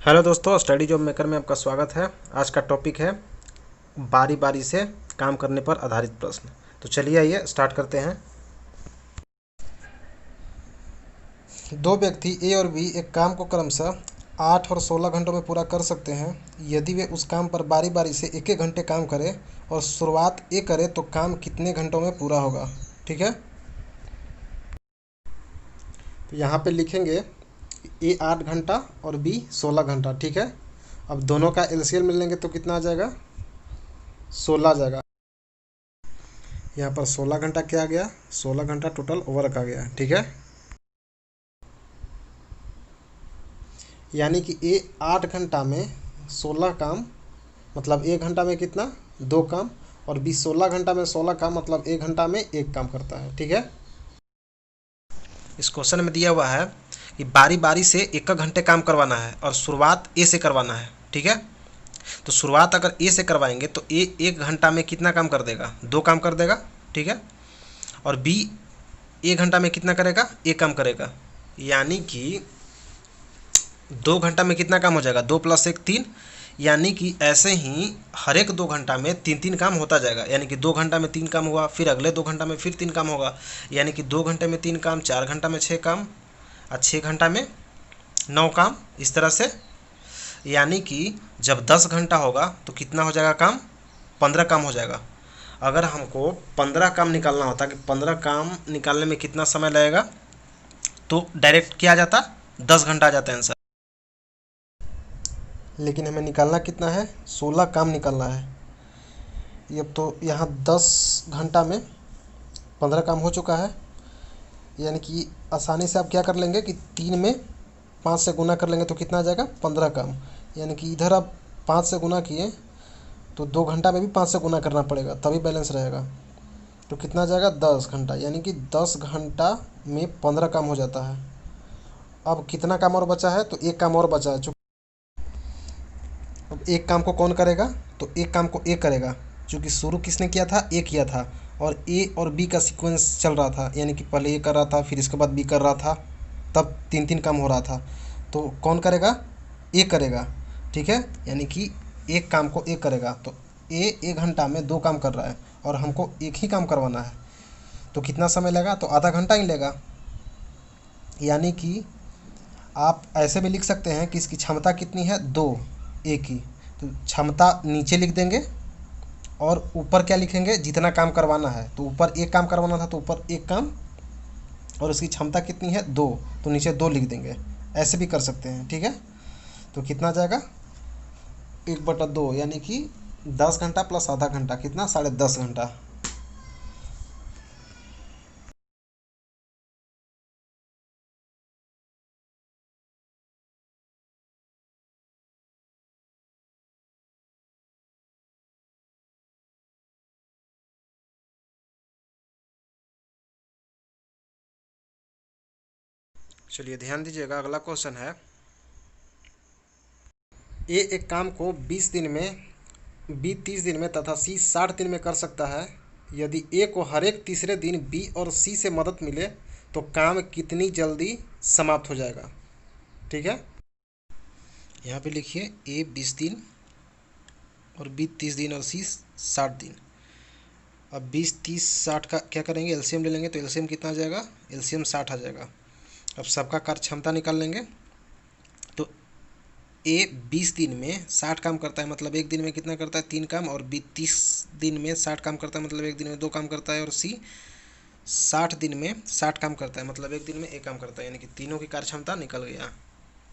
Hello दोस्तों, study job maker में आपका स्वागत है। आज का टॉपिक है बारी बारी से काम करने पर आधारित प्रश्न। तो चलिए आइए स्टार्ट करते हैं। दो व्यक्ति ए और बी एक काम को क्रमशः 8 और 16 घंटों में पूरा कर सकते हैं। यदि वे उस काम पर बारी बारी से एक एक घंटे काम करें और शुरुआत ए करे तो काम कितने घंटों में पूरा होगा। ठीक है, तो यहाँ पे लिखेंगे ए 8 घंटा और बी 16 घंटा। ठीक है, अब दोनों का एलसीएम मिल लेंगे तो कितना आ जाएगा, 16 आ जाएगा। यहाँ पर 16 घंटा क्या आ गया, 16 घंटा टोटल ओवरवर्क आ गया। ठीक है, यानी कि ए 8 घंटा में 16 काम, मतलब 1 घंटा में कितना, 2 काम। और बी 16 घंटा में 16 काम, मतलब 1 घंटा में 1 काम करता है। ठीक है, इस क्वेश्चन में दिया हुआ है कि बारी बारी से एक घंटे काम करवाना है और शुरुआत ए से करवाना है। ठीक है, तो शुरुआत अगर ए से करवाएंगे तो ए 1 घंटा में कितना काम कर देगा, 2 काम कर देगा। ठीक है, और बी 1 घंटा में कितना करेगा, 1 काम करेगा। यानी कि 2 घंटा में कितना काम हो जाएगा, 2 + 1 3। यानी कि ऐसे ही हर एक 2 घंटा में 3-3 काम होता जाएगा। यानी कि 2 घंटा में 3 काम हुआ, फिर अगले 2 घंटा में फिर 3 काम होगा। यानी कि 2 घंटे में 3 काम, 4 घंटा में 6 काम, और 6 घंटा में 9 काम, इस तरह से। यानी कि जब 10 घंटा होगा तो कितना हो जाएगा काम, 15 काम हो जाएगा। अगर हमको 15 काम निकालना होता कि 15 काम निकालने में कितना समय लगेगा, तो डायरेक्ट क्या आ जाता, 10 घंटा आ जाता है आंसर। लेकिन हमें निकालना कितना है, 16 काम निकालना है। ये तो यहाँ 10 घंटा में 15 काम हो चुका है। यानी कि आसानी से आप क्या कर लेंगे कि 3 में 5 से गुना कर लेंगे तो कितना आ जाएगा, 15 काम। यानी कि इधर आप 5 से गुना किए तो 2 घंटा में भी 5 से गुना करना पड़ेगा, तभी बैलेंस रहेगा। तो कितना आ जाएगा, 10 घंटा। यानी कि 10 घंटा में 15 काम हो जाता है। अब कितना काम और बचा है, तो 1 काम और बचा है। अब 1 काम को कौन करेगा, तो 1 काम को ए करेगा। क्योंकि शुरू किसने किया था, ए किया था। और ए और बी का सीक्वेंस चल रहा था, यानी कि पहले ए कर रहा था, फिर इसके बाद बी कर रहा था, तब 3-3 काम हो रहा था। तो कौन करेगा, ए करेगा। ठीक है, यानी कि 1 काम को ए करेगा। तो ए 1 घंटा में 2 काम कर रहा है और हमको 1 ही काम करवाना है, तो कितना समय लेगा, तो आधा घंटा ही लेगा। यानी कि आप ऐसे भी लिख सकते हैं कि इसकी क्षमता कितनी है, 2 ए की। तो क्षमता नीचे लिख देंगे और ऊपर क्या लिखेंगे, जितना काम करवाना है। तो ऊपर 1 काम करवाना था तो ऊपर 1 काम, और उसकी क्षमता कितनी है, 2, तो नीचे 2 लिख देंगे। ऐसे भी कर सकते हैं। ठीक है, तो कितना जाएगा, 1/2, यानी कि 10 घंटा प्लस आधा घंटा, कितना, 10.5 घंटा। चलिए ध्यान दीजिएगा, अगला क्वेश्चन है, ए एक काम को 20 दिन में, बी 30 दिन में तथा सी 60 दिन में कर सकता है। यदि ए को हर एक तीसरे दिन बी और सी से मदद मिले तो काम कितनी जल्दी समाप्त हो जाएगा। ठीक है, यहाँ पे लिखिए ए 20 दिन और बी 30 दिन और सी 60 दिन। अब 20, 30, 60 का क्या करेंगे, एलसीएम ले लेंगे। तो एलसीएम कितना आ जाएगा, एलसीएम 60 आ जाएगा। अब सबका कार्य क्षमता निकाल लेंगे। तो ए 20 दिन में 60 काम करता है, मतलब 1 दिन में कितना करता है, 3 काम। और बी 30 दिन में 60 काम करता है, मतलब 1 दिन में 2 काम करता है। और सी 60 दिन में 60 काम करता है, मतलब 1 दिन में 1 काम करता है। यानी कि तीनों की कार्य क्षमता निकल गया,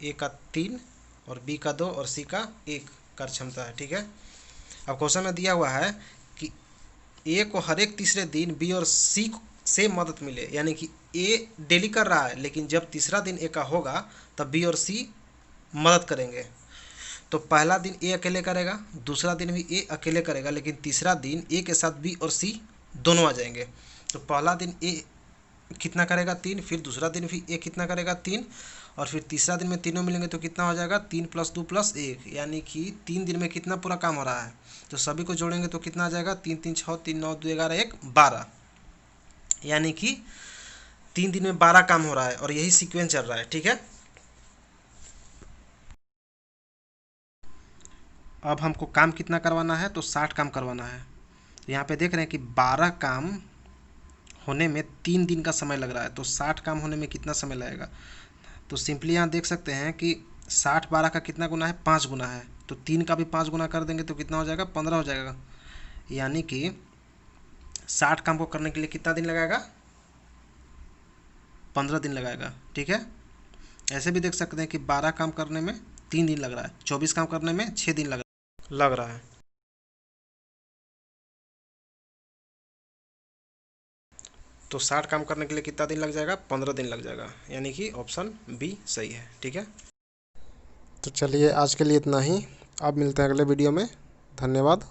ए का 3 और बी का 2 और सी का 1 कार्य क्षमता है। ठीक है, अब क्वेश्चन में दिया हुआ है कि ए को हर एक तीसरे दिन बी और सी से मदद मिले। यानी कि ए डेली कर रहा है, लेकिन जब तीसरा दिन ए का होगा तब बी और सी मदद करेंगे। तो पहला दिन ए अकेले करेगा, दूसरा दिन भी ए अकेले करेगा, लेकिन तीसरा दिन ए के साथ बी और सी दोनों आ जाएंगे। तो पहला दिन ए कितना करेगा, 3, फिर दूसरा दिन भी ए कितना करेगा, 3, और फिर तीसरा दिन में तीनों मिलेंगे तो कितना हो जाएगा, 3 + 2 + 1। यानी कि 3 दिन में कितना पूरा काम हो रहा है। तो सभी को जोड़ेंगे तो कितना आ जाएगा, 3 3 6, 3 9 2 11 1 12। यानी कि 3 दिन में 12 काम हो रहा है और यही सीक्वेंस चल रहा है। ठीक है, अब हमको काम कितना करवाना है, तो 60 काम करवाना है। यहाँ पे देख रहे हैं कि 12 काम होने में 3 दिन का समय लग रहा है, तो 60 काम होने में कितना समय लगेगा। तो सिंपली यहाँ देख सकते हैं कि 60 12 का कितना गुना है, 5 गुना है, तो 3 का भी 5 गुना कर देंगे तो कितना हो जाएगा, 15 हो जाएगा। यानी कि 60 काम को करने के लिए कितना दिन लगाएगा, 15 दिन लगाएगा। ठीक है, ऐसे भी देख सकते हैं कि 12 काम करने में 3 दिन लग रहा है, 24 काम करने में 6 दिन लग रहा है। तो 60 काम करने के लिए कितना दिन लग जाएगा, 15 दिन लग जाएगा। यानी कि ऑप्शन बी सही है। ठीक है, तो चलिए आज के लिए इतना ही। अब मिलते हैं अगले वीडियो में। धन्यवाद।